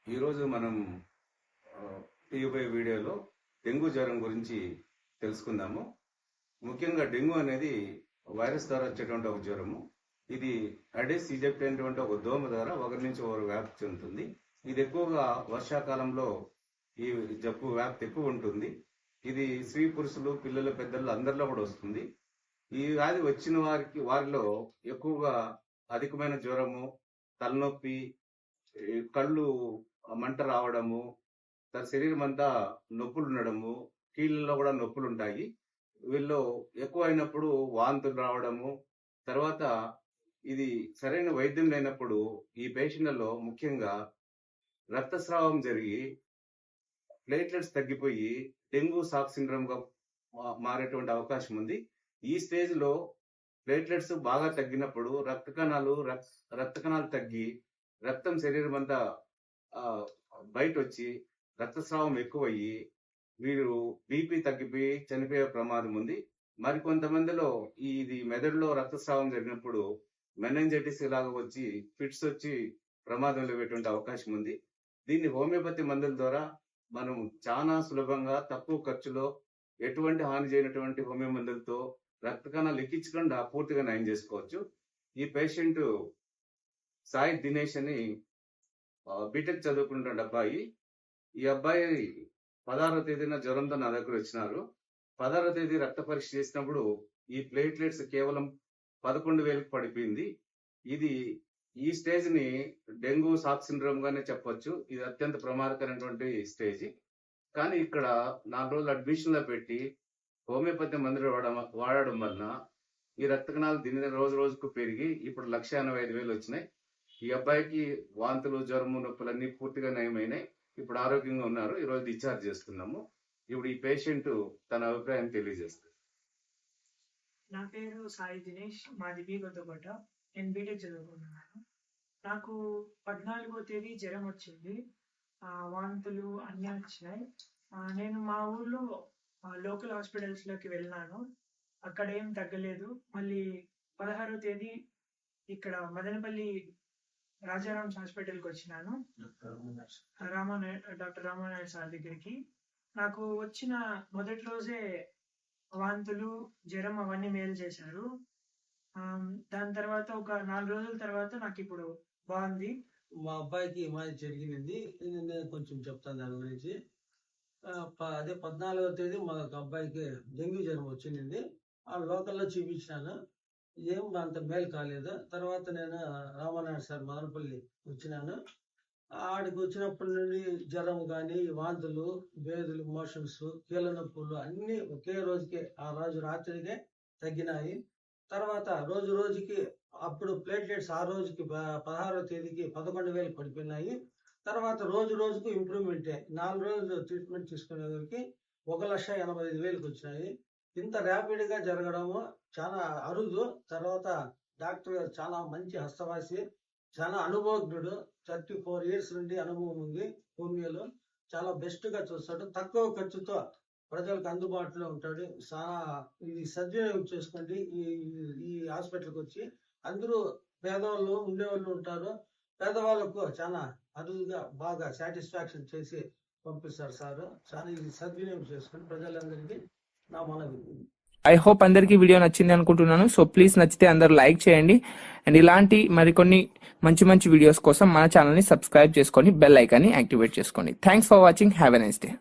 ఈరోజు మనం తీయబోయే వీడియోలో డెంగ్యూ జ్వరం గురించి తెలుసుకుందాము. ముఖ్యంగా డెంగ్యూ అనేది వైరస్ ద్వారా వచ్చేటువంటి ఒక జ్వరము. ఇది అడెస్ ఈజిప్ట్ అనేటువంటి ఒక దోమ ద్వారా ఒకరి నుంచి ఒకరు వ్యాప్తి చెందుతుంది. ఇది ఎక్కువగా వర్షాకాలంలో ఈ జబ్బు వ్యాప్తి ఎక్కువ ఉంటుంది. ఇది స్త్రీ పురుషులు, పిల్లలు, పెద్దలు అందరిలో కూడా వస్తుంది. ఈ వ్యాధి వచ్చిన వారిలో ఎక్కువగా అధికమైన జ్వరము, తలనొప్పి, కళ్ళు మంట రావడము, తన శరీరం అంతా నొప్పులు ఉండడము, కీళ్ళలో కూడా నొప్పులు ఉంటాయి. వీళ్ళు ఎక్కువ అయినప్పుడు వాంతులు రావడము, తర్వాత ఇది సరైన వైద్యం లేనప్పుడు ఈ పేషెంట్లలో ముఖ్యంగా రక్తస్రావం జరిగి ప్లేట్లెట్స్ తగ్గిపోయి డెంగ్యూ షాక్ సిండ్రోమ్ గా మారేటువంటి అవకాశం ఉంది. ఈ స్టేజ్ లో ప్లేట్లెట్స్ బాగా తగ్గినప్పుడు రక్త కణాలు తగ్గి రక్తం శరీరం అంతా బయట వచ్చి రక్తస్రావం ఎక్కువయ్యి వీరు బీపీ తగ్గిపోయి చనిపోయే ప్రమాదం ఉంది. మరికొంతమందిలో ఇది మెదడులో రక్తస్రావం జరిగినప్పుడు మెనింజైటిస్ ఇలాగ వచ్చి ఫిట్స్ వచ్చి ప్రమాదంలో పెట్టే అవకాశం ఉంది. దీన్ని హోమియోపతి మందుల ద్వారా మనం చాలా సులభంగా తక్కువ ఖర్చులో ఎటువంటి హాని చేయనటువంటి హోమియో మందులతో రక్త కణాలు ఎక్కించకుండా పూర్తిగా నయం చేసుకోవచ్చు. ఈ పేషెంట్ సాయి దినేష్ అని బీటెక్ చదువుకున్న అబ్బాయి. ఈ అబ్బాయి 16వ తేదీన జ్వరంతో నా దగ్గర వచ్చినారు. 16వ తేదీ రక్త పరీక్ష చేసినప్పుడు ఈ ప్లేట్లెట్స్ కేవలం 11,000కు పడిపోయింది. ఇది ఈ స్టేజ్ ని డెంగ్యూ షాక్ సిండ్రోమ్ గానే చెప్పొచ్చు. ఇది అత్యంత ప్రమాదకరమైనటువంటి స్టేజ్. కానీ ఇక్కడ 4 రోజులు అడ్మిషన్ లో పెట్టి హోమియోపతి మందులు వాడడం వలన ఈ రక్త కణాలు దీని రోజు రోజుకు పెరిగి ఇప్పుడు 1,85,000 వచ్చినాయి. ఈ అబ్బాయికి వాంతులు, జ్వరము, నొప్పులన్నీ పూర్తిగా నయమైనాయి. ఇప్పుడు ఆరోగ్యంగా ఉన్నారు. ఈ రోజు డిశ్చార్జ్ చేస్తున్నాము. ఇప్పుడు ఈ పేషెంట్ తన అభిప్రాయం తెలియజేస్తారు. నా పేరు సాయి దినేష్, మాది బి కొత్తకోట. నేను బీటెక్ చదువుకుంటున్నాను. నాకు 14వ తేదీ జ్వరం వచ్చింది. వాంతులు అన్నీ వచ్చినాయి. నేను మా ఊర్లో లోకల్ హాస్పిటల్స్ లోకి వెళ్ళినాను. అక్కడ ఏం తగ్గలేదు. మళ్ళీ 16వ తేదీ ఇక్కడ మదనపల్లి రాజారామ్స్ హాస్పిటల్కి వచ్చినాను, డాక్టర్ రామానాయుడు సార్ దగ్గరికి. నాకు వచ్చిన మొదటి రోజే వాంతులు, జ్వరం అవన్నీ మేలు చేశారు. దాని తర్వాత ఒక 4 రోజుల తర్వాత నాకు ఇప్పుడు బాగుంది. మా అబ్బాయికి మాది జరిగింది. నేను కొంచెం చెప్తాను దాని గురించి. అదే 14వ తేదీ మా అబ్బాయికి డెంగ్యూ జ్వరం వచ్చింది. ఆ లోకల్లో చూపించినాను, ఏం అంత మేలు కాలేదు. తర్వాత నేను రామానాయుడు సార్ మదనపల్లి వచ్చినాను. ఆడికి వచ్చినప్పటి నుండి జ్వరం కానీ, వాంతులు, బేదులు, మోషన్స్, కీళ్ళ నొప్పులు అన్నీ ఒకే రోజుకి ఆ రోజు రాత్రికే తగ్గినాయి. తర్వాత రోజు రోజుకి అప్పుడు ప్లేట్లెట్స్ ఆ రోజుకి 16వ తేదీకి 11,000 పడిపోయినాయి. తర్వాత రోజు రోజుకు ఇంప్రూవ్మెంటే. 4 రోజులు ట్రీట్మెంట్ తీసుకునేసరికి 1,85,000 వచ్చినాయి. ఇంత ర్యాపిడ్ గా జరగడము చాలా అరుదు. తర్వాత డాక్టర్ చాలా మంచి హస్తవాసి, చాలా అనుభవజ్ఞుడు. 34 years నుండి అనుభవం ఉంది హోమియోలో. చాలా బెస్ట్ గా చూస్తాడు. తక్కువ ఖర్చుతో ప్రజలకు అందుబాటులో ఉంటాడు. చాలా ఇది సద్వినియోగం చేసుకోండి. ఈ హాస్పిటల్కి వచ్చి అందరూ పేదవాళ్ళు ఉండేవాళ్ళు ఉంటారు. పేదవాళ్ళకు చాలా అరుదుగా బాగా సాటిస్ఫాక్షన్ చేసి పంపిస్తారు సార్. చాలా ఇది సద్వినియోగం చేసుకుని ప్రజలందరికీ నా మనవి. ఐ హోప్ అందరికీ వీడియో నచ్చింది అనుకుంటున్నాను. సో ప్లీజ్ నచ్చితే అందరూ లైక్ చేయండి. అండ్ ఇలాంటి మరికొన్ని మంచి మంచి వీడియోస్ కోసం మన ఛానల్ని సబ్స్క్రైబ్ చేసుకొని బెల్ ఐకాన్ని యాక్టివేట్ చేసుకోండి. Thanks for watching. Have a nice day.